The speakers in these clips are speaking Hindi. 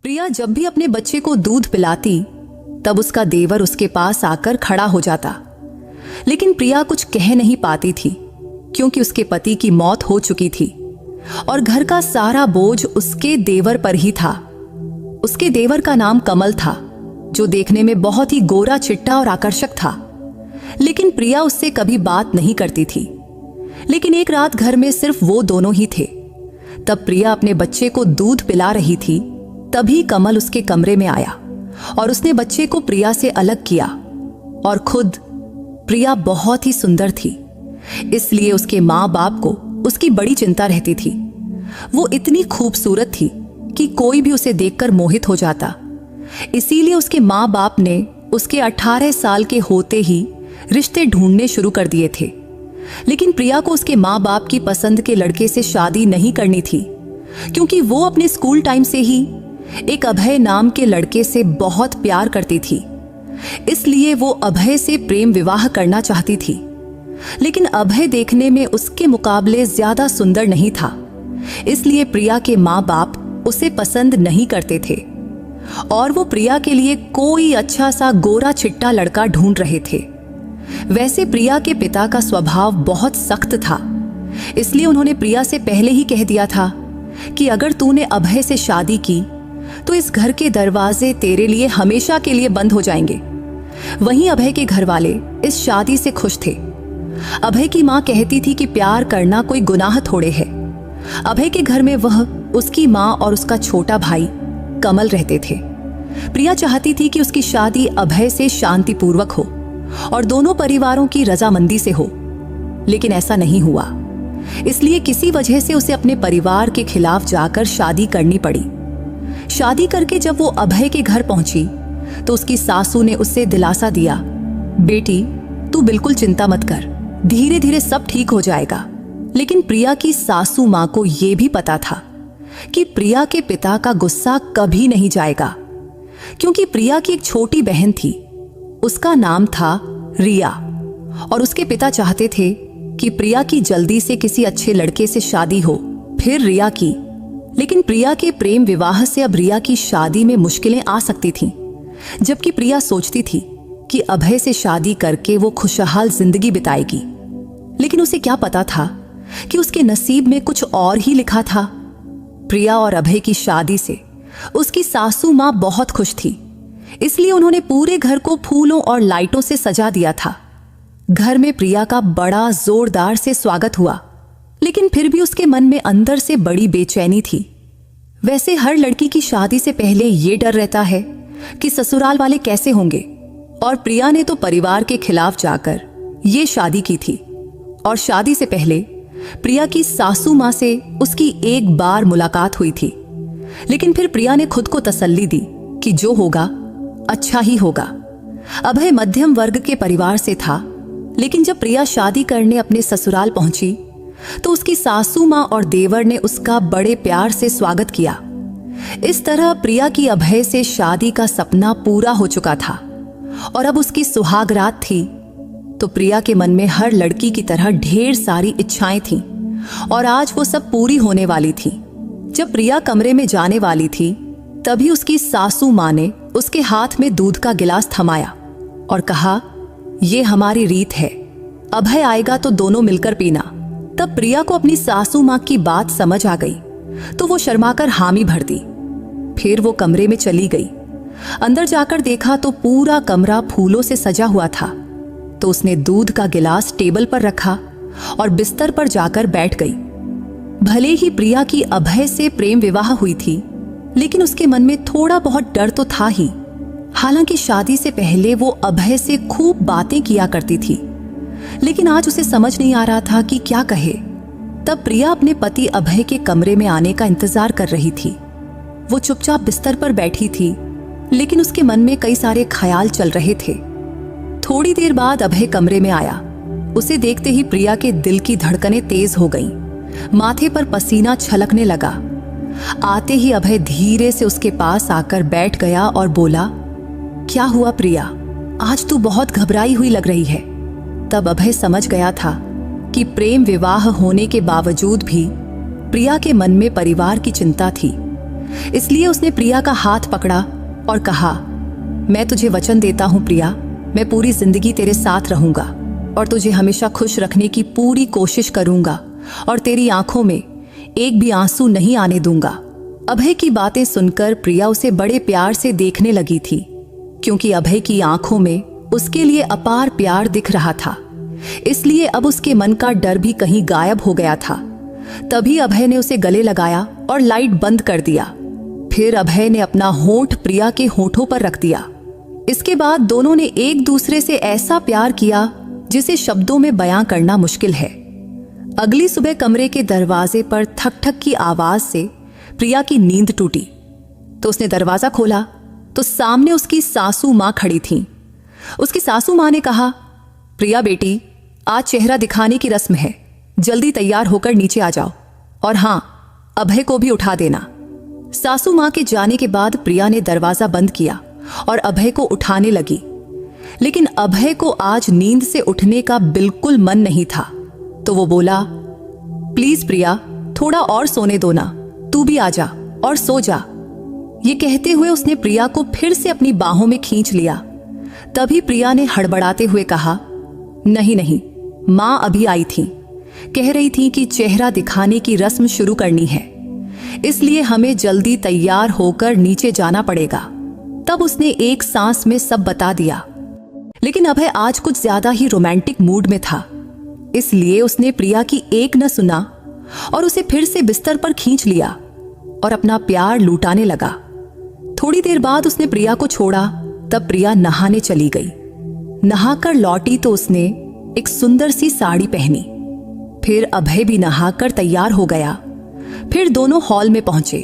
प्रिया जब भी अपने बच्चे को दूध पिलाती तब उसका देवर उसके पास आकर खड़ा हो जाता, लेकिन प्रिया कुछ कह नहीं पाती थी क्योंकि उसके पति की मौत हो चुकी थी और घर का सारा बोझ उसके देवर पर ही था। उसके देवर का नाम कमल था, जो देखने में बहुत ही गोरा चिट्टा और आकर्षक था, लेकिन प्रिया उससे कभी बात नहीं करती थी। लेकिन एक रात घर में सिर्फ वो दोनों ही थे। तब प्रिया अपने बच्चे को दूध पिला रही थी, तभी कमल उसके कमरे में आया और उसने बच्चे को प्रिया से अलग किया। और खुद प्रिया बहुत ही सुंदर थी, इसलिए उसके माँ बाप को उसकी बड़ी चिंता रहती थी। वो इतनी खूबसूरत थी कि कोई भी उसे देखकर मोहित हो जाता। इसीलिए उसके माँ बाप ने उसके 18 साल के होते ही रिश्ते ढूंढने शुरू कर दिए थे। लेकिन प्रिया को उसके माँ बाप की पसंद के लड़के से शादी नहीं करनी थी, क्योंकि वो अपने स्कूल टाइम से ही एक अभय नाम के लड़के से बहुत प्यार करती थी। इसलिए वो अभय से प्रेम विवाह करना चाहती थी। लेकिन अभय देखने में उसके मुकाबले ज्यादा सुंदर नहीं था, इसलिए प्रिया के माँ बाप उसे पसंद नहीं करते थे और वो प्रिया के लिए कोई अच्छा सा गोरा चिट्टा लड़का ढूंढ रहे थे। वैसे प्रिया के पिता का स्वभाव बहुत सख्त था, इसलिए उन्होंने प्रिया से पहले ही कह दिया था कि अगर तूने अभय से शादी की तो इस घर के दरवाजे तेरे लिए हमेशा के लिए बंद हो जाएंगे। वहीं अभय के घर वाले इस शादी से खुश थे। अभय की माँ कहती थी कि प्यार करना कोई गुनाह थोड़े है। अभय के घर में वह, उसकी माँ और उसका छोटा भाई कमल रहते थे। प्रिया चाहती थी कि उसकी शादी अभय से शांतिपूर्वक हो और दोनों परिवारों की रजामंदी से हो, लेकिन ऐसा नहीं हुआ। इसलिए किसी वजह से उसे अपने परिवार के खिलाफ जाकर शादी करनी पड़ी। शादी करके जब वो अभय के घर पहुंची तो उसकी सासू ने उससे दिलासा दिया, बेटी तू बिल्कुल चिंता मत कर, धीरे धीरे सब ठीक हो जाएगा। लेकिन प्रिया की सासू माँ को यह भी पता था कि प्रिया के पिता का गुस्सा कभी नहीं जाएगा, क्योंकि प्रिया की एक छोटी बहन थी, उसका नाम था रिया, और उसके पिता चाहते थे कि प्रिया की जल्दी से किसी अच्छे लड़के से शादी हो, फिर रिया की। लेकिन प्रिया के प्रेम विवाह से अब रिया की शादी में मुश्किलें आ सकती थीं, जबकि प्रिया सोचती थी कि अभय से शादी करके वो खुशहाल जिंदगी बिताएगी। लेकिन उसे क्या पता था कि उसके नसीब में कुछ और ही लिखा था। प्रिया और अभय की शादी से उसकी सासू माँ बहुत खुश थी, इसलिए उन्होंने पूरे घर को फूलों और लाइटों से सजा दिया था। घर में प्रिया का बड़ा जोरदार से स्वागत हुआ, लेकिन फिर भी उसके मन में अंदर से बड़ी बेचैनी थी। वैसे हर लड़की की शादी से पहले ये डर रहता है कि ससुराल वाले कैसे होंगे, और प्रिया ने तो परिवार के खिलाफ जाकर ये शादी की थी। और शादी से पहले प्रिया की सासू माँ से उसकी एक बार मुलाकात हुई थी, लेकिन फिर प्रिया ने खुद को तसल्ली दी कि जो होगा अच्छा ही होगा। अभय मध्यम वर्ग के परिवार से था, लेकिन जब प्रिया शादी करने अपने ससुराल पहुंची तो उसकी सासू माँ और देवर ने उसका बड़े प्यार से स्वागत किया। इस तरह प्रिया की अभय से शादी का सपना पूरा हो चुका था और अब उसकी सुहाग रात थी। तो प्रिया के मन में हर लड़की की तरह ढेर सारी इच्छाएं थीं और आज वो सब पूरी होने वाली थी। जब प्रिया कमरे में जाने वाली थी, तभी उसकी सासू माँ ने उसके हाथ में दूध का गिलास थमाया और कहा, ये हमारी रीत है, अभय आएगा तो दोनों मिलकर पीना। तब प्रिया को अपनी सासू माँ की बात समझ आ गई, तो वो शर्माकर हामी भर दी। फिर वो कमरे में चली गई। अंदर जाकर देखा तो पूरा कमरा फूलों से सजा हुआ था। तो उसने दूध का गिलास टेबल पर रखा और बिस्तर पर जाकर बैठ गई। भले ही प्रिया की अभय से प्रेम विवाह हुई थी, लेकिन उसके मन में थोड़ा बहुत डर तो था ही। हालांकि शादी से पहले वो अभय से खूब बातें किया करती थी, लेकिन आज उसे समझ नहीं आ रहा था कि क्या कहे। तब प्रिया अपने पति अभय के कमरे में आने का इंतजार कर रही थी। वो चुपचाप बिस्तर पर बैठी थी, लेकिन उसके मन में कई सारे ख्याल चल रहे थे। थोड़ी देर बाद अभय कमरे में आया। उसे देखते ही प्रिया के दिल की धड़कनें तेज हो गईं, माथे पर पसीना छलकने लगा। आते ही अभय धीरे से उसके पास आकर बैठ गया और बोला, क्या हुआ प्रिया, आज तू बहुत घबराई हुई लग रही है। तब अभय समझ गया था कि प्रेम विवाह होने के बावजूद भी प्रिया के मन में परिवार की चिंता थी, इसलिए उसने प्रिया का हाथ पकड़ा और कहा, मैं तुझे वचन देता हूं प्रिया, मैं पूरी जिंदगी तेरे साथ रहूंगा और तुझे हमेशा खुश रखने की पूरी कोशिश करूंगा और तेरी आंखों में एक भी आंसू नहीं आने दूंगा। अभय की बातें सुनकर प्रिया उसे बड़े प्यार से देखने लगी थी, क्योंकि अभय की आंखों में उसके लिए अपार प्यार दिख रहा था। इसलिए अब उसके मन का डर भी कहीं गायब हो गया था। तभी अभय ने उसे गले लगाया और लाइट बंद कर दिया। फिर अभय ने अपना होंठ प्रिया के होंठों पर रख दिया। इसके बाद दोनों ने एक दूसरे से ऐसा प्यार किया जिसे शब्दों में बयां करना मुश्किल है। अगली सुबह कमरे के दरवाजे पर ठक ठक की आवाज से प्रिया की नींद टूटी, तो उसने दरवाजा खोला तो सामने उसकी सासू मां खड़ी थीं। उसकी सासू मां ने कहा, प्रिया बेटी, आज चेहरा दिखाने की रस्म है, जल्दी तैयार होकर नीचे आ जाओ और हां, अभय को भी उठा देना। सासू मां के जाने के बाद प्रिया ने दरवाजा बंद किया और अभय को उठाने लगी, लेकिन अभय को आज नींद से उठने का बिल्कुल मन नहीं था। तो वो बोला, प्लीज प्रिया, थोड़ा और सोने दो ना, तू भी आ जा और सो जा। ये कहते हुए उसने प्रिया को फिर से अपनी बाहों में खींच लिया। तभी प्रिया ने हड़बड़ाते हुए कहा, नहीं नहीं, मां अभी आई थी, कह रही थी कि चेहरा दिखाने की रस्म शुरू करनी है, इसलिए हमें जल्दी तैयार होकर नीचे जाना पड़ेगा। तब उसने एक सांस में सब बता दिया। लेकिन अभय आज कुछ ज्यादा ही रोमांटिक मूड में था, इसलिए उसने प्रिया की एक न सुना और उसे फिर से बिस्तर पर खींच लिया और अपना प्यार लूटाने लगा। थोड़ी देर बाद उसने प्रिया को छोड़ा। तब प्रिया नहाने चली गई। नहाकर लौटी तो उसने एक सुंदर सी साड़ी पहनी। फिर अभय भी नहाकर तैयार हो गया। फिर दोनों हॉल में पहुंचे।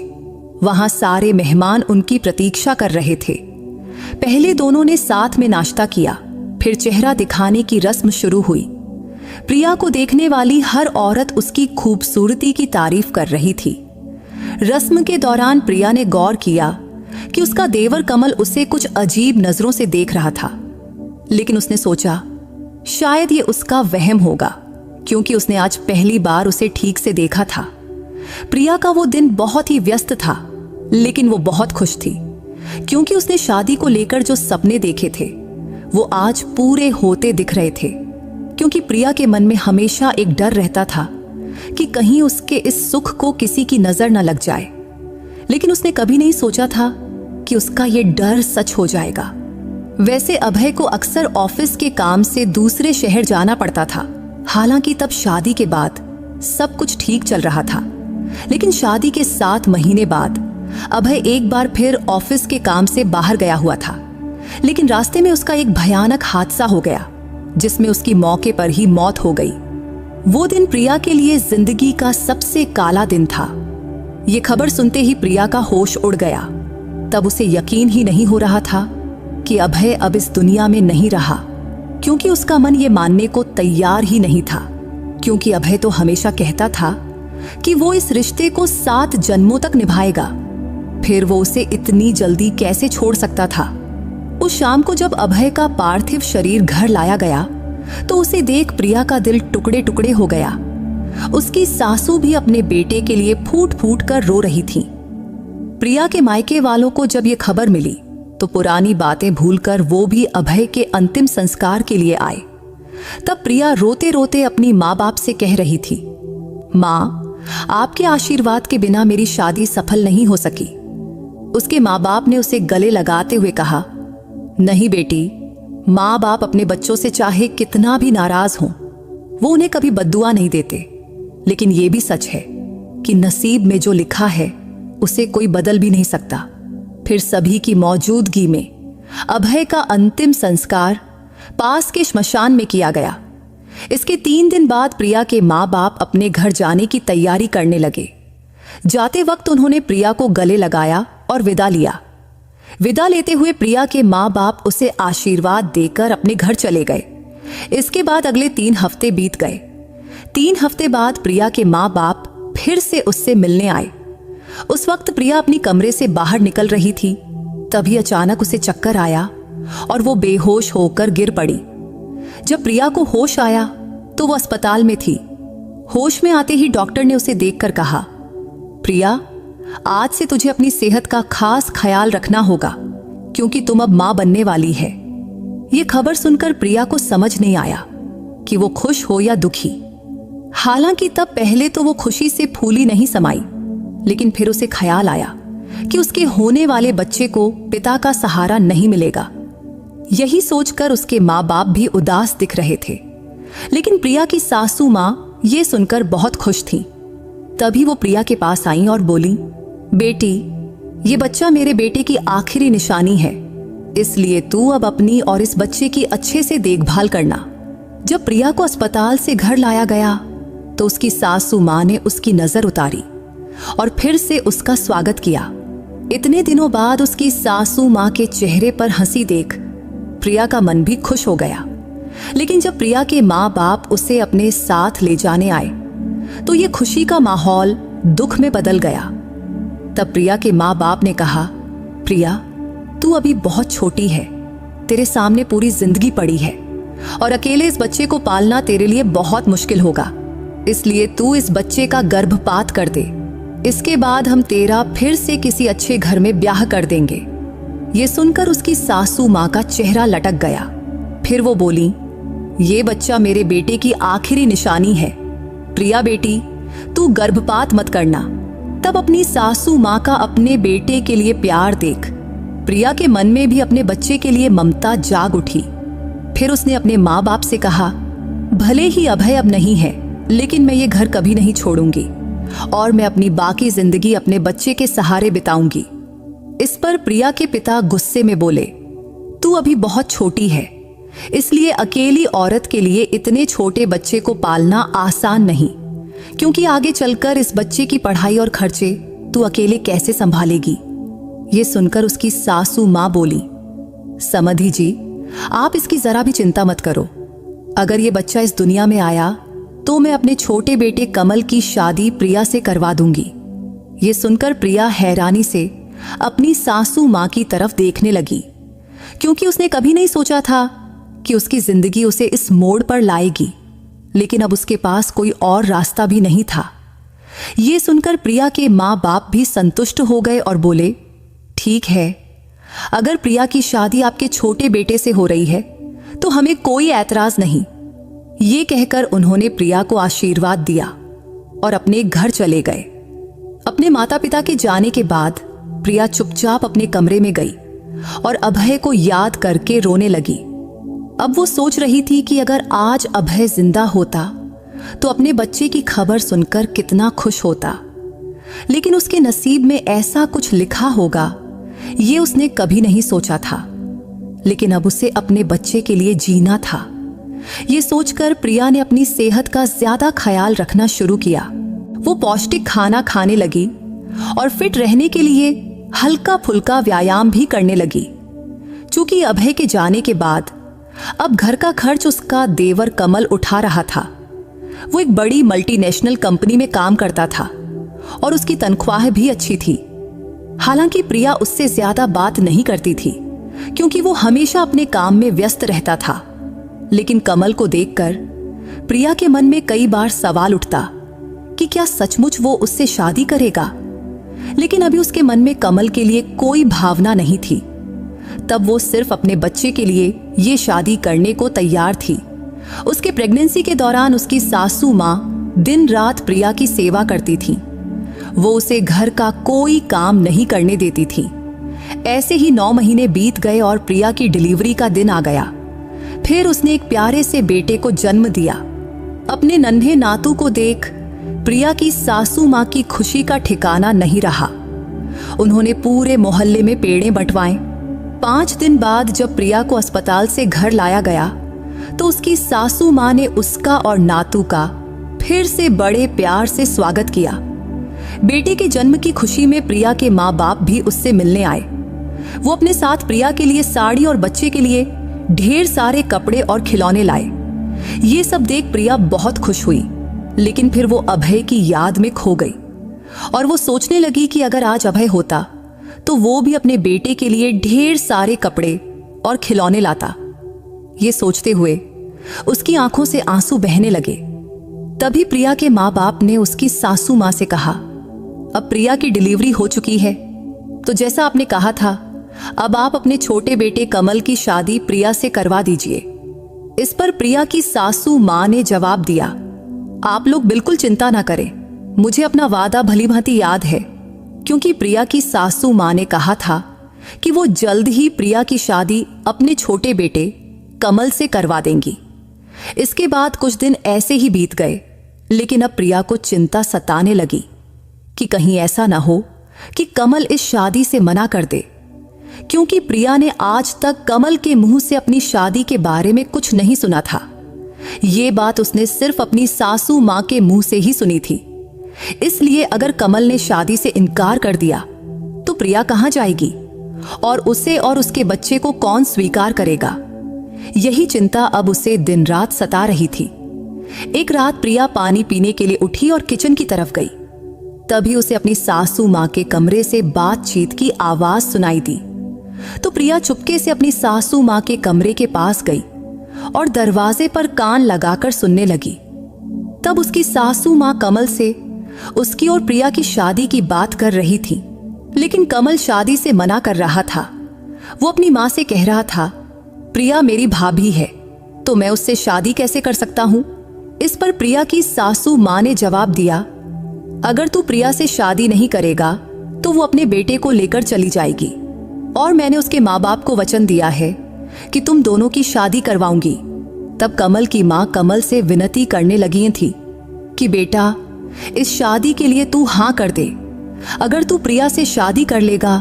वहां सारे मेहमान उनकी प्रतीक्षा कर रहे थे। पहले दोनों ने साथ में नाश्ता किया, फिर चेहरा दिखाने की रस्म शुरू हुई। प्रिया को देखने वाली हर औरत उसकी खूबसूरती की तारीफ कर रही थी। रस्म के दौरान प्रिया ने गौर किया कि उसका देवर कमल उसे कुछ अजीब नजरों से देख रहा था, लेकिन उसने सोचा शायद ये उसका वहम होगा, क्योंकि उसने आज पहली बार उसे ठीक से देखा था। प्रिया का वो दिन बहुत ही व्यस्त था, लेकिन वो बहुत खुश थी, क्योंकि उसने शादी को लेकर जो सपने देखे थे वो आज पूरे होते दिख रहे थे। क्योंकि प्रिया के मन में हमेशा एक डर रहता था कि कहीं उसके इस सुख को किसी की नजर न लग जाए, लेकिन उसने कभी नहीं सोचा था कि उसका ये डर सच हो जाएगा। वैसे अभय को अक्सर ऑफिस के काम से दूसरे शहर जाना पड़ता था। हालांकि तब शादी के बाद सब कुछ ठीक चल रहा था, लेकिन शादी के 7 महीने बाद अभय एक बार फिर ऑफिस के काम से बाहर गया हुआ था। लेकिन रास्ते में उसका एक भयानक हादसा हो गया, जिसमें उसकी मौके पर ही मौत हो गई। वो दिन प्रिया के लिए जिंदगी का सबसे काला दिन था। ये खबर सुनते ही प्रिया का होश उड़ गया। तब उसे यकीन ही नहीं हो रहा था कि अभय अब इस दुनिया में नहीं रहा, क्योंकि उसका मन ये मानने को तैयार ही नहीं था। क्योंकि अभय तो हमेशा कहता था कि वो इस रिश्ते को 7 जन्मों तक निभाएगा, फिर वो उसे इतनी जल्दी कैसे छोड़ सकता था। उस शाम को जब अभय का पार्थिव शरीर घर लाया गया तो उसे देख प्रिया का दिल टुकड़े टुकड़े हो गया। उसकी सासू भी अपने बेटे के लिए फूट फूट कर रो रही थी। प्रिया के मायके वालों को जब ये खबर मिली तो पुरानी बातें भूलकर वो भी अभय के अंतिम संस्कार के लिए आए। तब प्रिया रोते रोते अपनी माँ बाप से कह रही थी, माँ, आपके आशीर्वाद के बिना मेरी शादी सफल नहीं हो सकी। उसके माँ बाप ने उसे गले लगाते हुए कहा, नहीं बेटी, माँ बाप अपने बच्चों से चाहे कितना भी नाराज हों, वो उन्हें कभी बद्दुआ नहीं देते। लेकिन ये भी सच है कि नसीब में जो लिखा है उसे कोई बदल भी नहीं सकता। फिर सभी की मौजूदगी में अभय का अंतिम संस्कार पास के श्मशान में किया गया। इसके 3 दिन बाद प्रिया के माँ बाप अपने घर जाने की तैयारी करने लगे। जाते वक्त उन्होंने प्रिया को गले लगाया और विदा लिया। विदा लेते हुए प्रिया के माँ बाप उसे आशीर्वाद देकर अपने घर चले गए। इसके बाद अगले 3 हफ्ते बीत गए। 3 हफ्ते बाद प्रिया के माँ बाप फिर से उससे मिलने आए। उस वक्त प्रिया अपनी कमरे से बाहर निकल रही थी। तभी अचानक उसे चक्कर आया और वो बेहोश होकर गिर पड़ी। जब प्रिया को होश आया तो वो अस्पताल में थी। होश में आते ही डॉक्टर ने उसे देखकर कहा, प्रिया, आज से तुझे अपनी सेहत का खास ख्याल रखना होगा, क्योंकि तुम अब मां बनने वाली है। ये खबर सुनकर प्रिया को समझ नहीं आया कि वो खुश हो या दुखी। हालांकि तब पहले तो वो खुशी से फूली नहीं समाई, लेकिन फिर उसे ख्याल आया कि उसके होने वाले बच्चे को पिता का सहारा नहीं मिलेगा। यही सोचकर उसके माँ बाप भी उदास दिख रहे थे। लेकिन प्रिया की सासू माँ ये सुनकर बहुत खुश थी। तभी वो प्रिया के पास आई और बोली, बेटी, ये बच्चा मेरे बेटे की आखिरी निशानी है, इसलिए तू अब अपनी और इस बच्चे की अच्छे से देखभाल करना। जब प्रिया को अस्पताल से घर लाया गया तो उसकी सासू माँ ने उसकी नजर उतारी और फिर से उसका स्वागत किया। इतने दिनों बाद उसकी सासू माँ के चेहरे पर हंसी देख प्रिया का मन भी खुश हो गया। लेकिन जब प्रिया के माँ बाप उसे अपने साथ ले जाने आए तो ये खुशी का माहौल दुख में बदल गया। तब प्रिया के माँ बाप ने कहा, प्रिया, तू अभी बहुत छोटी है, तेरे सामने पूरी जिंदगी पड़ी है और अकेले इस बच्चे को पालना तेरे लिए बहुत मुश्किल होगा, इसलिए तू इस बच्चे का गर्भपात कर दे। इसके बाद हम तेरा फिर से किसी अच्छे घर में ब्याह कर देंगे। ये सुनकर उसकी सासू माँ का चेहरा लटक गया। फिर वो बोली, ये बच्चा मेरे बेटे की आखिरी निशानी है। प्रिया बेटी, तू गर्भपात मत करना। तब अपनी सासू माँ का अपने बेटे के लिए प्यार देख प्रिया के मन में भी अपने बच्चे के लिए ममता जाग उठी। फिर उसने अपने माँ बाप से कहा, भले ही अभय अब नहीं है, लेकिन मैं ये घर कभी नहीं छोड़ूंगी और मैं अपनी बाकी जिंदगी अपने बच्चे के सहारे बिताऊंगी। इस पर प्रिया के पिता गुस्से में बोले, तू अभी बहुत छोटी है, इसलिए अकेली औरत के लिए इतने छोटे बच्चे को पालना आसान नहीं, क्योंकि आगे चलकर इस बच्चे की पढ़ाई और खर्चे तू अकेले कैसे संभालेगी। ये सुनकर उसकी सासू माँ बोली, समधी जी, आप इसकी जरा भी चिंता मत करो। अगर ये बच्चा इस दुनिया में आया तो मैं अपने छोटे बेटे कमल की शादी प्रिया से करवा दूंगी। ये सुनकर प्रिया हैरानी से अपनी सासू माँ की तरफ देखने लगी, क्योंकि उसने कभी नहीं सोचा था कि उसकी जिंदगी उसे इस मोड़ पर लाएगी। लेकिन अब उसके पास कोई और रास्ता भी नहीं था। ये सुनकर प्रिया के माँ बाप भी संतुष्ट हो गए और बोले, ठीक है, अगर प्रिया की शादी आपके छोटे बेटे से हो रही है तो हमें कोई ऐतराज नहीं। ये कहकर उन्होंने प्रिया को आशीर्वाद दिया और अपने घर चले गए। अपने माता पिता के जाने के बाद प्रिया चुपचाप अपने कमरे में गई और अभय को याद करके रोने लगी। अब वो सोच रही थी कि अगर आज अभय जिंदा होता तो अपने बच्चे की खबर सुनकर कितना खुश होता, लेकिन उसके नसीब में ऐसा कुछ लिखा होगा ये उसने कभी नहीं सोचा था। लेकिन अब उसे अपने बच्चे के लिए जीना था। ये सोचकर प्रिया ने अपनी सेहत का ज्यादा ख्याल रखना शुरू किया। वो पौष्टिक खाना खाने लगी और फिट रहने के लिए हल्का फुल्का व्यायाम भी करने लगी। चूंकि अभय के जाने के बाद अब घर का खर्च उसका देवर कमल उठा रहा था। वो एक बड़ी मल्टीनेशनल कंपनी में काम करता था और उसकी तनख्वाह भी अच्छी थी। हालांकि प्रिया उससे ज्यादा बात नहीं करती थी, क्योंकि वो हमेशा अपने काम में व्यस्त रहता था। लेकिन कमल को देखकर प्रिया के मन में कई बार सवाल उठता कि क्या सचमुच वो उससे शादी करेगा। लेकिन अभी उसके मन में कमल के लिए कोई भावना नहीं थी। तब वो सिर्फ अपने बच्चे के लिए ये शादी करने को तैयार थी। उसके प्रेगनेंसी के दौरान उसकी सासू माँ दिन रात प्रिया की सेवा करती थी। वो उसे घर का कोई काम नहीं करने देती थी। ऐसे ही 9 महीने बीत गए और प्रिया की डिलीवरी का दिन आ गया। फिर उसने एक प्यारे से बेटे को जन्म दिया। अपने नन्हे नातू को देख प्रिया की सासू माँ की खुशी का ठिकाना नहीं रहा। उन्होंने पूरे मोहल्ले में पेड़े बंटवाए। 5 दिन बाद जब प्रिया को अस्पताल से घर लाया गया तो उसकी सासू माँ ने उसका और नातू का फिर से बड़े प्यार से स्वागत किया। बेटे के जन्म की खुशी में प्रिया के माँ बाप भी उससे मिलने आए। वो अपने साथ प्रिया के लिए साड़ी और बच्चे के लिए ढेर सारे कपड़े और खिलौने लाए। ये सब देख प्रिया बहुत खुश हुई, लेकिन फिर वो अभय की याद में खो गई और वो सोचने लगी कि अगर आज अभय होता तो वो भी अपने बेटे के लिए ढेर सारे कपड़े और खिलौने लाता। ये सोचते हुए उसकी आंखों से आंसू बहने लगे। तभी प्रिया के माँ बाप ने उसकी सासू माँ से कहा, अब प्रिया की डिलीवरी हो चुकी है, तो जैसा आपने कहा था, अब आप अपने छोटे बेटे कमल की शादी प्रिया से करवा दीजिए। इस पर प्रिया की सासू मां ने जवाब दिया, आप लोग बिल्कुल चिंता ना करें, मुझे अपना वादा भली भांति याद है, क्योंकि प्रिया की सासू मां ने कहा था कि वो जल्द ही प्रिया की शादी अपने छोटे बेटे कमल से करवा देंगी। इसके बाद कुछ दिन ऐसे ही बीत गए, लेकिन अब प्रिया को चिंता सताने लगी कि कहीं ऐसा ना हो कि कमल इस शादी से मना कर दे, क्योंकि प्रिया ने आज तक कमल के मुंह से अपनी शादी के बारे में कुछ नहीं सुना था। ये बात उसने सिर्फ अपनी सासू मां के मुंह से ही सुनी थी। इसलिए अगर कमल ने शादी से इनकार कर दिया तो प्रिया कहां जाएगी और उसे और उसके बच्चे को कौन स्वीकार करेगा? यही चिंता अब उसे दिन रात सता रही थी। एक रात प्रिया पानी पीने के लिए उठी और किचन की तरफ गई। तभी उसे अपनी सासू मां के कमरे से बातचीत की आवाज सुनाई दी। तो प्रिया चुपके से अपनी सासू मां के कमरे के पास गई और दरवाजे पर कान लगाकर सुनने लगी। तब उसकी सासू मां कमल से उसकी और प्रिया की शादी की बात कर रही थी, लेकिन कमल शादी से मना कर रहा था। वो अपनी मां से कह रहा था, प्रिया मेरी भाभी है, तो मैं उससे शादी कैसे कर सकता हूं? इस पर प्रिया की सासू मां ने जवाब दिया, अगर तू प्रिया से शादी नहीं करेगा तो वो अपने बेटे को लेकर चली जाएगी, और मैंने उसके माँ बाप को वचन दिया है कि तुम दोनों की शादी करवाऊंगी। तब कमल की माँ कमल से विनती करने लगी थी कि बेटा, इस शादी के लिए तू हाँ कर दे। अगर तू प्रिया से शादी कर लेगा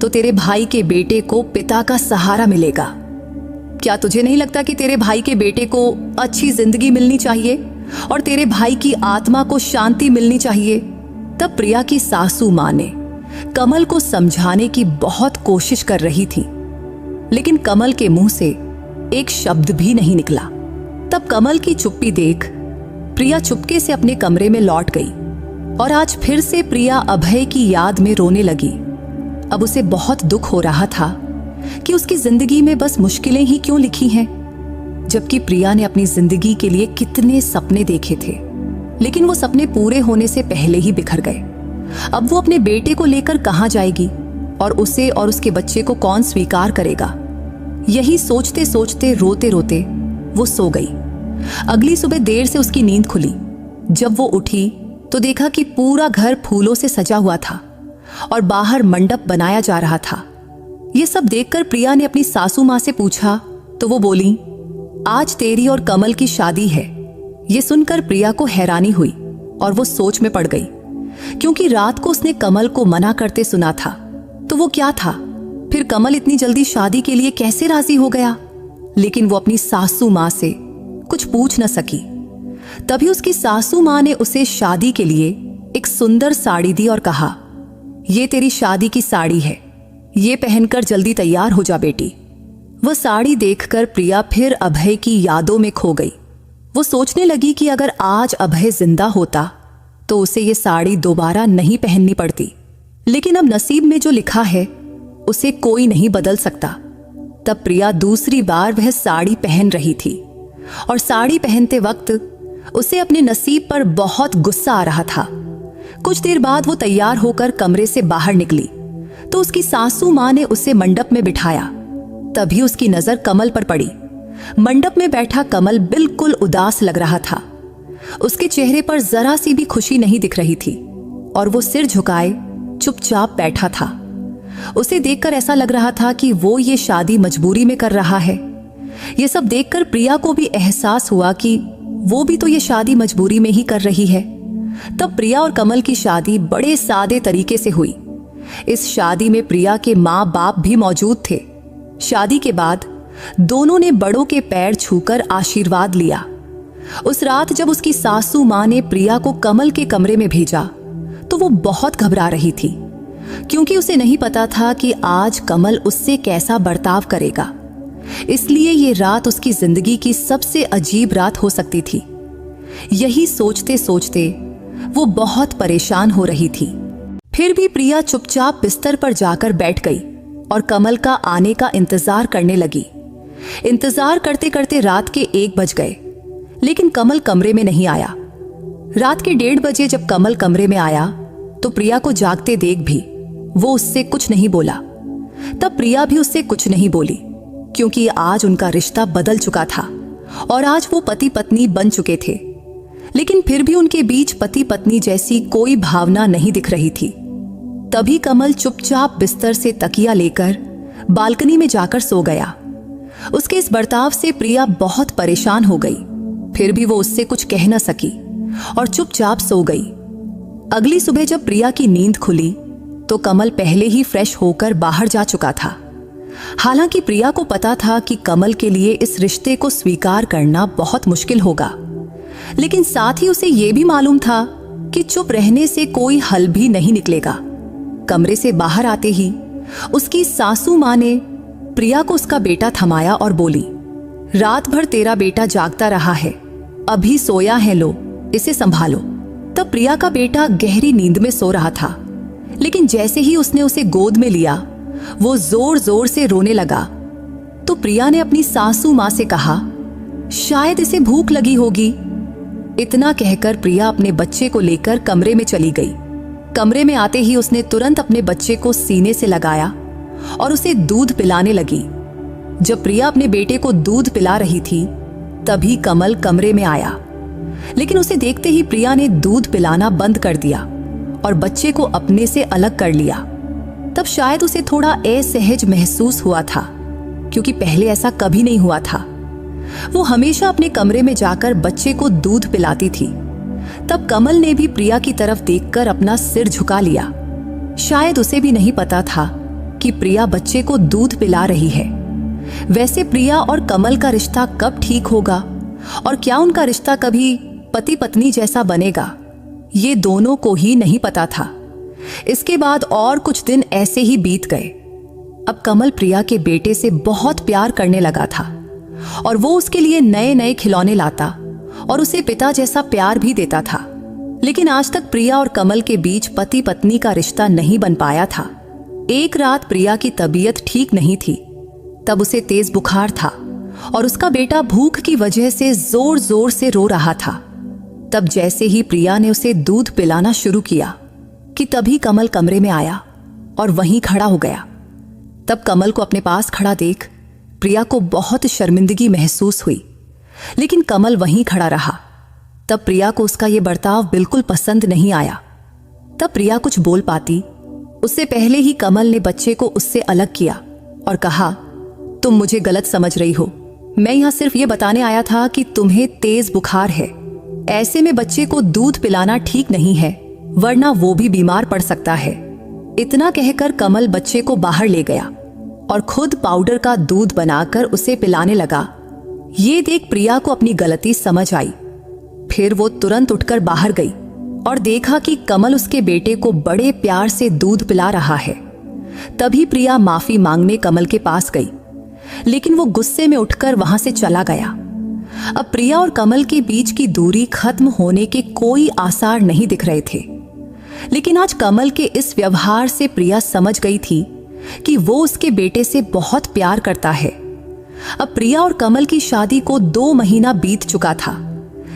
तो तेरे भाई के बेटे को पिता का सहारा मिलेगा। क्या तुझे नहीं लगता कि तेरे भाई के बेटे को अच्छी जिंदगी मिलनी चाहिए और तेरे भाई की आत्मा को शांति मिलनी चाहिए? तब प्रिया की सासू मां ने कमल को समझाने की बहुत कोशिश कर रही थी, लेकिन कमल के मुंह से एक शब्द भी नहीं निकला। तब कमल की चुप्पी देख प्रिया चुपके से अपने कमरे में लौट गई और आज फिर से प्रिया अभय की याद में रोने लगी। अब उसे बहुत दुख हो रहा था कि उसकी जिंदगी में बस मुश्किलें ही क्यों लिखी हैं, जबकि प्रिया ने अपनी जिंदगी के लिए कितने सपने देखे थे, लेकिन वो सपने पूरे होने से पहले ही बिखर गए। अब वो अपने बेटे को लेकर कहां जाएगी और उसे और उसके बच्चे को कौन स्वीकार करेगा? यही सोचते सोचते रोते रोते वो सो गई। अगली सुबह देर से उसकी नींद खुली। जब वो उठी तो देखा कि पूरा घर फूलों से सजा हुआ था और बाहर मंडप बनाया जा रहा था। ये सब देखकर प्रिया ने अपनी सासू मां से पूछा तो वो बोली, आज तेरी और कमल की शादी है। ये सुनकर प्रिया को हैरानी हुई और वो सोच में पड़ गई, क्योंकि रात को उसने कमल को मना करते सुना था। तो वो क्या था? फिर कमल इतनी जल्दी शादी के लिए कैसे राजी हो गया? लेकिन वो अपनी सासू मां से कुछ पूछ न सकी। तभी उसकी सासू मां ने उसे शादी के लिए एक सुंदर साड़ी दी और कहा, ये तेरी शादी की साड़ी है, ये पहनकर जल्दी तैयार हो जा बेटी। वह साड़ी देखकर प्रिया फिर अभय की यादों में खो गई। वो सोचने लगी कि अगर आज अभय जिंदा होता तो उसे ये साड़ी दोबारा नहीं पहननी पड़ती, लेकिन अब नसीब में जो लिखा है उसे कोई नहीं बदल सकता। तब प्रिया दूसरी बार वह साड़ी पहन रही थी और साड़ी पहनते वक्त उसे अपने नसीब पर बहुत गुस्सा आ रहा था। कुछ देर बाद वो तैयार होकर कमरे से बाहर निकली तो उसकी सासू मां ने उसे मंडप में बिठाया। तभी उसकी नजर कमल पर पड़ी। मंडप में बैठा कमल बिल्कुल उदास लग रहा था। उसके चेहरे पर जरा सी भी खुशी नहीं दिख रही थी और वो सिर झुकाए चुपचाप बैठा था। उसे देखकर ऐसा लग रहा था कि वो ये शादी मजबूरी में कर रहा है। ये सब देखकर प्रिया को भी एहसास हुआ कि वो भी तो ये शादी मजबूरी में ही कर रही है। तब प्रिया और कमल की शादी बड़े सादे तरीके से हुई। इस शादी में प्रिया के माँ बाप भी मौजूद थे। शादी के बाद दोनों ने बड़ों के पैर छूकर आशीर्वाद लिया। उस रात जब उसकी सासू मां ने प्रिया को कमल के कमरे में भेजा तो वो बहुत घबरा रही थी, क्योंकि उसे नहीं पता था कि आज कमल उससे कैसा बर्ताव करेगा। इसलिए ये रात उसकी जिंदगी की सबसे अजीब रात हो सकती थी। यही सोचते सोचते वो बहुत परेशान हो रही थी। फिर भी प्रिया चुपचाप बिस्तर पर जाकर बैठ गई और कमल का आने का इंतजार करने लगी। इंतजार करते करते रात के 1 बज गए, लेकिन कमल कमरे में नहीं आया। रात के 1:30 बजे जब कमल कमरे में आया तो प्रिया को जागते देख भी वो उससे कुछ नहीं बोला। तब प्रिया भी उससे कुछ नहीं बोली, क्योंकि आज उनका रिश्ता बदल चुका था और आज वो पति पत्नी बन चुके थे। लेकिन फिर भी उनके बीच पति पत्नी जैसी कोई भावना नहीं दिख रही थी। तभी कमल चुपचाप बिस्तर से तकिया लेकर बालकनी में जाकर सो गया। उसके इस बर्ताव से प्रिया बहुत परेशान हो गई। फिर भी वो उससे कुछ कह न सकी और चुपचाप सो गई। अगली सुबह जब प्रिया की नींद खुली तो कमल पहले ही फ्रेश होकर बाहर जा चुका था। हालांकि प्रिया को पता था कि कमल के लिए इस रिश्ते को स्वीकार करना बहुत मुश्किल होगा, लेकिन साथ ही उसे यह भी मालूम था कि चुप रहने से कोई हल भी नहीं निकलेगा। कमरे से बाहर आते ही उसकी सासू मां ने प्रिया को उसका बेटा थमाया और बोली, रात भर तेरा बेटा जागता रहा है, अभी सोया है, लो इसे संभालो। तब प्रिया का बेटा गहरी नींद में सो रहा था, लेकिन जैसे ही उसने उसे गोद में लिया वो जोर जोर से रोने लगा। तो प्रिया ने अपनी सासू मां से कहा, शायद इसे भूख लगी होगी। इतना कहकर प्रिया अपने बच्चे को लेकर कमरे में चली गई। कमरे में आते ही उसने तुरंत अपने बच्चे को सीने से लगाया और उसे दूध पिलाने लगी। जब प्रिया अपने बेटे को दूध पिला रही थी तभी कमल कमरे में आया, लेकिन उसे देखते ही प्रिया ने दूध पिलाना बंद कर दिया और बच्चे को अपने से अलग कर लिया। तब शायद उसे थोड़ा असहज महसूस हुआ था, क्योंकि पहले ऐसा कभी नहीं हुआ था। वो हमेशा अपने कमरे में जाकर बच्चे को दूध पिलाती थी। तब कमल ने भी प्रिया की तरफ देखकर अपना सिर झुका लिया। शायद उसे भी नहीं पता था कि प्रिया बच्चे को दूध पिला रही है। वैसे प्रिया और कमल का रिश्ता कब ठीक होगा और क्या उनका रिश्ता कभी पति पत्नी जैसा बनेगा, ये दोनों को ही नहीं पता था। इसके बाद और कुछ दिन ऐसे ही बीत गए। अब कमल प्रिया के बेटे से बहुत प्यार करने लगा था और वो उसके लिए नए नए खिलौने लाता और उसे पिता जैसा प्यार भी देता था। लेकिन आज तक प्रिया और कमल के बीच पति पत्नी का रिश्ता नहीं बन पाया था। एक रात प्रिया की तबीयत ठीक नहीं थी। तब उसे तेज बुखार था और उसका बेटा भूख की वजह से जोर जोर से रो रहा था। तब जैसे ही प्रिया ने उसे दूध पिलाना शुरू किया कि तभी कमल कमरे में आया और वहीं खड़ा हो गया। तब कमल को अपने पास खड़ा देख प्रिया को बहुत शर्मिंदगी महसूस हुई, लेकिन कमल वहीं खड़ा रहा। तब प्रिया को उसका यह बर्ताव बिल्कुल पसंद नहीं आया। तब प्रिया कुछ बोल पाती उससे पहले ही कमल ने बच्चे को उससे अलग किया और कहा, तुम मुझे गलत समझ रही हो। मैं यहां सिर्फ ये बताने आया था कि तुम्हें तेज बुखार है। ऐसे में बच्चे को दूध पिलाना ठीक नहीं है, वरना वो भी बीमार पड़ सकता है। इतना कहकर कमल बच्चे को बाहर ले गया और खुद पाउडर का दूध बनाकर उसे पिलाने लगा। ये देख प्रिया को अपनी गलती समझ आई। फिर वो तुरंत उठकर बाहर गई और देखा कि कमल उसके बेटे को बड़े प्यार से दूध पिला रहा है। तभी प्रिया माफी मांगने कमल के पास गई, लेकिन वो गुस्से में उठकर वहां से चला गया। अब प्रिया और कमल के बीच की दूरी खत्म होने के कोई आसार नहीं दिख रहे थे। लेकिन आज कमल के इस व्यवहार से प्रिया समझ गई थी कि वो उसके बेटे से बहुत प्यार करता है। अब प्रिया और कमल की शादी को 2 महीना बीत चुका था,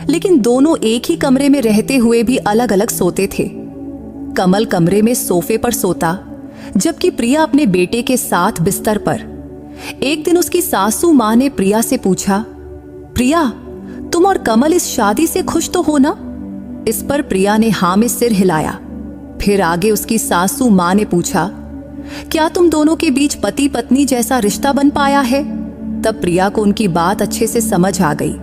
लेकिन दोनों एक ही कमरे में रहते हुए भी अलग अलग सोते थे। कमल कमरे में सोफे पर सोता, जबकि प्रिया अपने बेटे के साथ बिस्तर पर। एक दिन उसकी सासू मां ने प्रिया से पूछा, प्रिया, तुम और कमल इस शादी से खुश तो हो ना? इस पर प्रिया ने हाँ में सिर हिलाया। फिर आगे उसकी सासू मां ने पूछा, क्या तुम दोनों के बीच पति पत्नी जैसा रिश्ता बन पाया है? तब प्रिया को उनकी बात अच्छे से समझ आ गई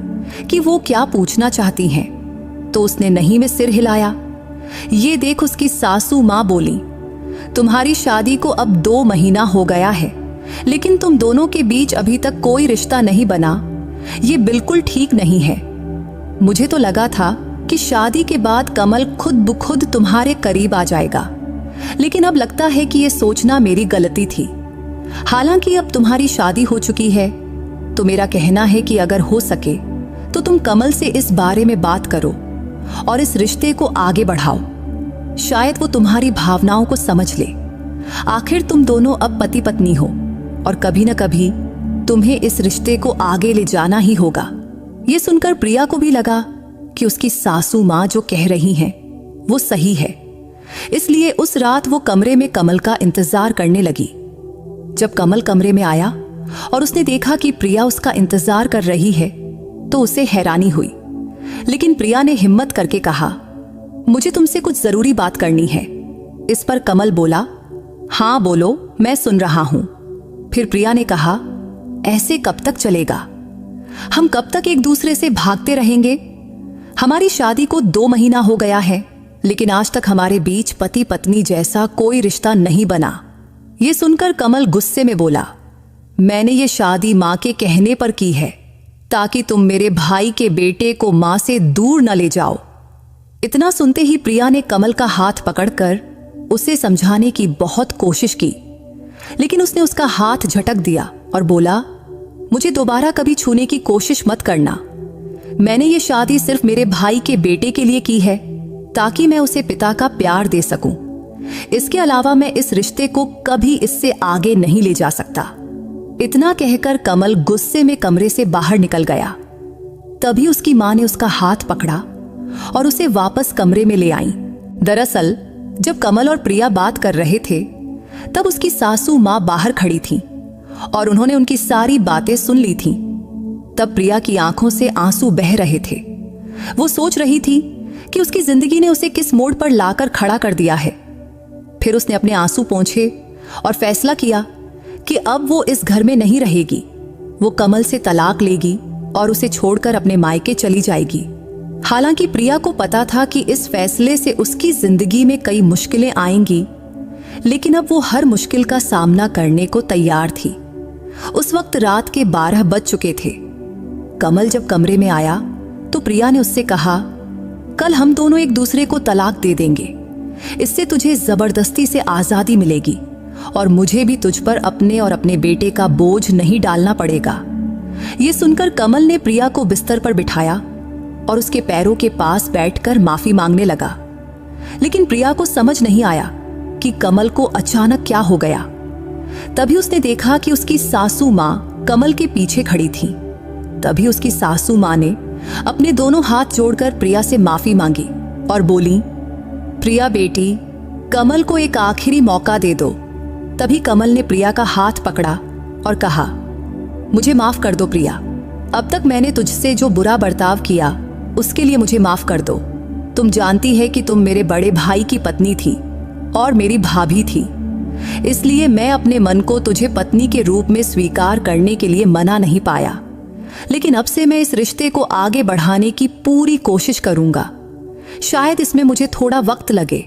कि वो क्या पूछना चाहती हैं, तो उसने नहीं में सिर हिलाया। ये देख उसकी सासू मां बोली, तुम्हारी शादी को अब 2 महीना हो गया है, लेकिन तुम दोनों के बीच अभी तक कोई रिश्ता नहीं बना। ये बिल्कुल ठीक नहीं है। मुझे तो लगा था कि शादी के बाद कमल खुद ब खुद तुम्हारे करीब आ जाएगा, लेकिन अब लगता है कि ये सोचना मेरी गलती थी। हालांकि अब तुम्हारी शादी हो चुकी है, तो मेरा कहना है कि अगर हो सके तो तुम कमल से इस बारे में बात करो और इस रिश्ते को आगे बढ़ाओ। शायद वो तुम्हारी भावनाओं को समझ ले। आखिर तुम दोनों अब पति पत्नी हो और कभी न कभी तुम्हें इस रिश्ते को आगे ले जाना ही होगा। ये सुनकर प्रिया को भी लगा कि उसकी सासू मां जो कह रही हैं वो सही है। इसलिए उस रात वो कमरे में कमल का इंतजार करने लगी। जब कमल कमरे में आया और उसने देखा कि प्रिया उसका इंतजार कर रही है तो उसे हैरानी हुई। लेकिन प्रिया ने हिम्मत करके कहा, मुझे तुमसे कुछ जरूरी बात करनी है। इस पर कमल बोला, हाँ बोलो, मैं सुन रहा हूं। फिर प्रिया ने कहा, ऐसे कब तक चलेगा? हम कब तक एक दूसरे से भागते रहेंगे? हमारी शादी को 2 महीना हो गया है, लेकिन आज तक हमारे बीच पति पत्नी जैसा कोई रिश्ता नहीं बना। ये सुनकर कमल गुस्से में बोला, मैंने ये शादी मां के कहने पर की है, ताकि तुम मेरे भाई के बेटे को मां से दूर न ले जाओ। इतना सुनते ही प्रिया ने कमल का हाथ पकड़कर उसे समझाने की बहुत कोशिश की, लेकिन उसने उसका हाथ झटक दिया और बोला, मुझे दोबारा कभी छूने की कोशिश मत करना। मैंने ये शादी सिर्फ मेरे भाई के बेटे के लिए की है, ताकि मैं उसे पिता का प्यार दे सकूं। इसके अलावा मैं इस रिश्ते को कभी इससे आगे नहीं ले जा सकता। इतना कहकर कमल गुस्से में कमरे से बाहर निकल गया। तभी उसकी मां ने उसका हाथ पकड़ा और उसे वापस कमरे में ले आई। दरअसल जब कमल और प्रिया बात कर रहे थे तब उसकी सासू मां बाहर खड़ी थी और उन्होंने उनकी सारी बातें सुन ली थीं। तब प्रिया की आंखों से आंसू बह रहे थे। वो सोच रही थी कि उसकी जिंदगी ने उसे किस मोड़ पर लाकर खड़ा कर दिया है। फिर उसने अपने आंसू पोंछे और फैसला किया कि अब वो इस घर में नहीं रहेगी। वो कमल से तलाक लेगी और उसे छोड़कर अपने मायके चली जाएगी। हालांकि प्रिया को पता था कि इस फैसले से उसकी जिंदगी में कई मुश्किलें आएंगी, लेकिन अब वो हर मुश्किल का सामना करने को तैयार थी। उस वक्त रात के 12 बज चुके थे। कमल जब कमरे में आया तो प्रिया ने उससे कहा, कल हम दोनों एक दूसरे को तलाक दे देंगे। इससे तुझे जबरदस्ती से आजादी मिलेगी और मुझे भी तुझ पर अपने और अपने बेटे का बोझ नहीं डालना पड़ेगा। ये सुनकर कमल ने प्रिया को बिस्तर पर बिठाया और उसके पैरों के पास बैठकर माफी मांगने लगा। लेकिन प्रिया को समझ नहीं आया कि कमल को अचानक क्या हो गया। तभी उसने देखा कि उसकी सासू मां कमल के पीछे खड़ी थी। तभी उसकी सासू मां ने अपने दोनों हाथ जोड़कर प्रिया से माफी मांगी और बोली, प्रिया बेटी, कमल को एक आखिरी मौका दे दो। तभी कमल ने प्रिया का हाथ पकड़ा और कहा, मुझे माफ कर दो प्रिया। अब तक मैंने तुझसे जो बुरा बर्ताव किया उसके लिए मुझे माफ कर दो। तुम जानती है कि तुम मेरे बड़े भाई की पत्नी थी और मेरी भाभी थी, इसलिए मैं अपने मन को तुझे पत्नी के रूप में स्वीकार करने के लिए मना नहीं पाया। लेकिन अब से मैं इस रिश्ते को आगे बढ़ाने की पूरी कोशिश करूंगा। शायद इसमें मुझे थोड़ा वक्त लगे।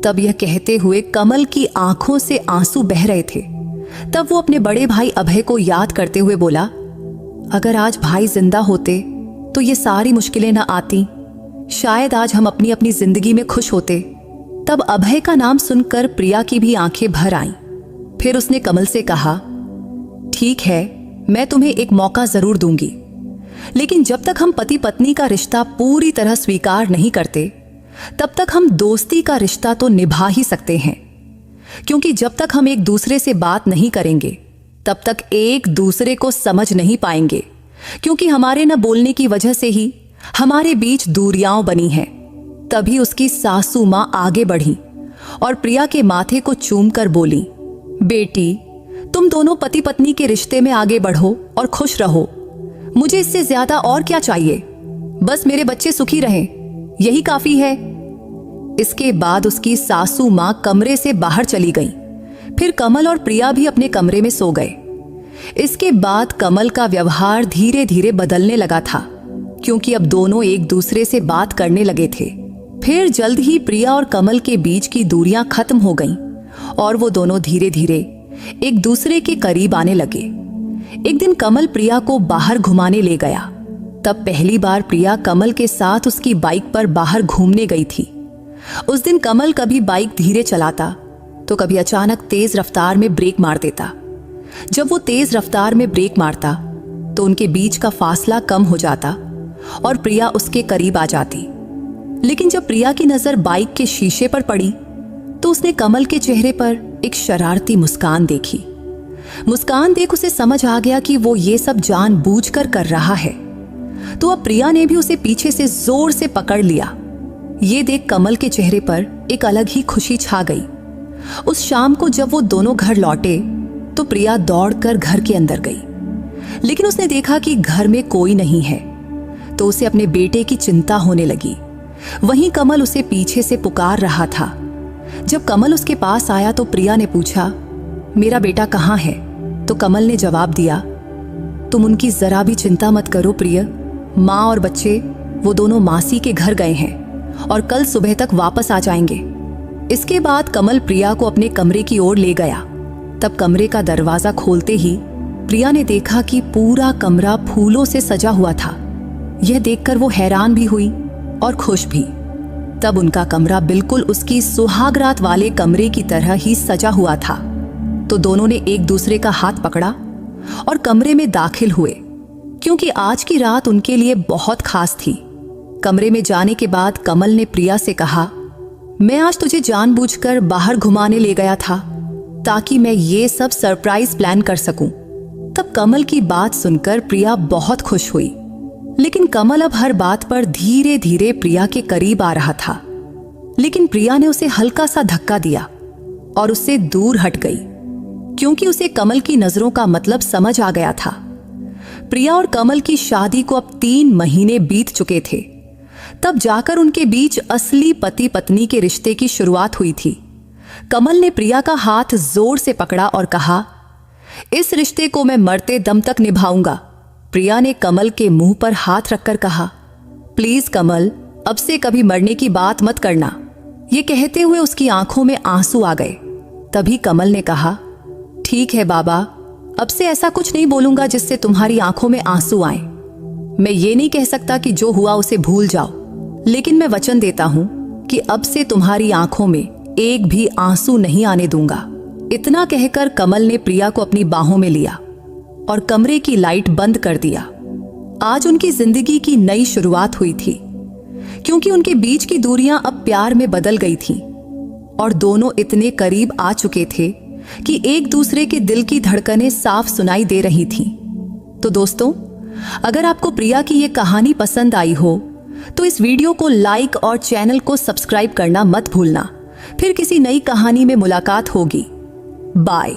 तब यह कहते हुए कमल की आंखों से आंसू बह रहे थे। तब वो अपने बड़े भाई अभय को याद करते हुए बोला, अगर आज भाई जिंदा होते तो ये सारी मुश्किलें न आती। शायद आज हम अपनी अपनी जिंदगी में खुश होते। तब अभय का नाम सुनकर प्रिया की भी आंखें भर आईं। फिर उसने कमल से कहा, ठीक है, मैं तुम्हें एक मौका जरूर दूंगी, लेकिन जब तक हम पति पत्नी का रिश्ता पूरी तरह स्वीकार नहीं करते तब तक हम दोस्ती का रिश्ता तो निभा ही सकते हैं। क्योंकि जब तक हम एक दूसरे से बात नहीं करेंगे तब तक एक दूसरे को समझ नहीं पाएंगे, क्योंकि हमारे न बोलने की वजह से ही हमारे बीच दूरियां बनी हैं। तभी उसकी सासू मां आगे बढ़ी और प्रिया के माथे को चूमकर बोली, बेटी, तुम दोनों पति पत्नी के रिश्ते में आगे बढ़ो और खुश रहो। मुझे इससे ज्यादा और क्या चाहिए? बस मेरे बच्चे सुखी रहें, यही काफी है। इसके बाद उसकी सासू मां कमरे से बाहर चली गई। फिर कमल और प्रिया भी अपने कमरे में सो गए। इसके बाद कमल का व्यवहार धीरे धीरे बदलने लगा था, क्योंकि अब दोनों एक दूसरे से बात करने लगे थे। फिर जल्द ही प्रिया और कमल के बीच की दूरियां खत्म हो गईं और वो दोनों धीरे धीरे एक दूसरे के करीब आने लगे। एक दिन कमल प्रिया को बाहर घुमाने ले गया। तब पहली बार प्रिया कमल के साथ उसकी बाइक पर बाहर घूमने गई थी। उस दिन कमल कभी बाइक धीरे चलाता तो कभी अचानक तेज रफ्तार में ब्रेक मार देता। जब वो तेज रफ्तार में ब्रेक मारता तो उनके बीच का फासला कम हो जाता और प्रिया उसके करीब आ जाती। लेकिन जब प्रिया की नजर बाइक के शीशे पर पड़ी तो उसने कमल के चेहरे पर एक शरारती मुस्कान देखी। मुस्कान देख उसे समझ आ गया कि वो ये सब जानबूझकर कर रहा है। तो अब प्रिया ने भी उसे पीछे से जोर से पकड़ लिया ये देख कमल के चेहरे पर एक अलग ही खुशी छा गई। उस शाम को जब वो दोनों घर लौटे तो प्रिया दौड़कर घर के अंदर गई, लेकिन उसने देखा कि घर में कोई नहीं है, तो उसे अपने बेटे की चिंता होने लगी। वहीं कमल उसे पीछे से पुकार रहा था। जब कमल उसके पास आया तो प्रिया ने पूछा, मेरा बेटा कहाँ है? तो कमल ने जवाब दिया, तुम उनकी जरा भी चिंता मत करो प्रिय, माँ और बच्चे वो दोनों मासी के घर गए हैं और कल सुबह तक वापस आ जाएंगे। इसके बाद कमल प्रिया को अपने कमरे की ओर ले गया। तब कमरे का दरवाजा खोलते ही प्रिया ने देखा कि पूरा कमरा फूलों से सजा हुआ था। यह देखकर वो हैरान भी हुई और खुश भी। तब उनका कमरा बिल्कुल उसकी सुहागरात वाले कमरे की तरह ही सजा हुआ था। तो दोनों ने एक दूसरे का हाथ पकड़ा और कमरे में दाखिल हुए, क्योंकि आज की रात उनके लिए बहुत खास थी। कमरे में जाने के बाद कमल ने प्रिया से कहा, मैं आज तुझे जानबूझकर बाहर घुमाने ले गया था ताकि मैं ये सब सरप्राइज प्लान कर सकूं। तब कमल की बात सुनकर प्रिया बहुत खुश हुई, लेकिन कमल अब हर बात पर धीरे धीरे प्रिया के करीब आ रहा था। लेकिन प्रिया ने उसे हल्का सा धक्का दिया और उससे दूर हट गई, क्योंकि उसे कमल की नजरों का मतलब समझ आ गया था। प्रिया और कमल की शादी को अब 3 महीने बीत चुके थे। तब जाकर उनके बीच असली पति पत्नी के रिश्ते की शुरुआत हुई थी। कमल ने प्रिया का हाथ जोर से पकड़ा और कहा, इस रिश्ते को मैं मरते दम तक निभाऊंगा। प्रिया ने कमल के मुंह पर हाथ रखकर कहा, प्लीज कमल, अब से कभी मरने की बात मत करना। ये कहते हुए उसकी आंखों में आंसू आ गए। तभी कमल ने कहा, ठीक है बाबा, अब से ऐसा कुछ नहीं बोलूंगा जिससे तुम्हारी आंखों में आंसू आए। मैं ये नहीं कह सकता कि जो हुआ उसे भूल जाओ, लेकिन मैं वचन देता हूं कि अब से तुम्हारी आंखों में एक भी आंसू नहीं आने दूंगा। इतना कहकर कमल ने प्रिया को अपनी बाहों में लिया और कमरे की लाइट बंद कर दिया। आज उनकी जिंदगी की नई शुरुआत हुई थी, क्योंकि उनके बीच की दूरियां अब प्यार में बदल गई थीं और दोनों इतने करीब आ चुके थे कि एक दूसरे के दिल की धड़कनें साफ सुनाई दे रही थीं। तो दोस्तों, अगर आपको प्रिया की ये कहानी पसंद आई हो तो इस वीडियो को लाइक और चैनल को सब्सक्राइब करना मत भूलना। फिर किसी नई कहानी में मुलाकात होगी। बाय।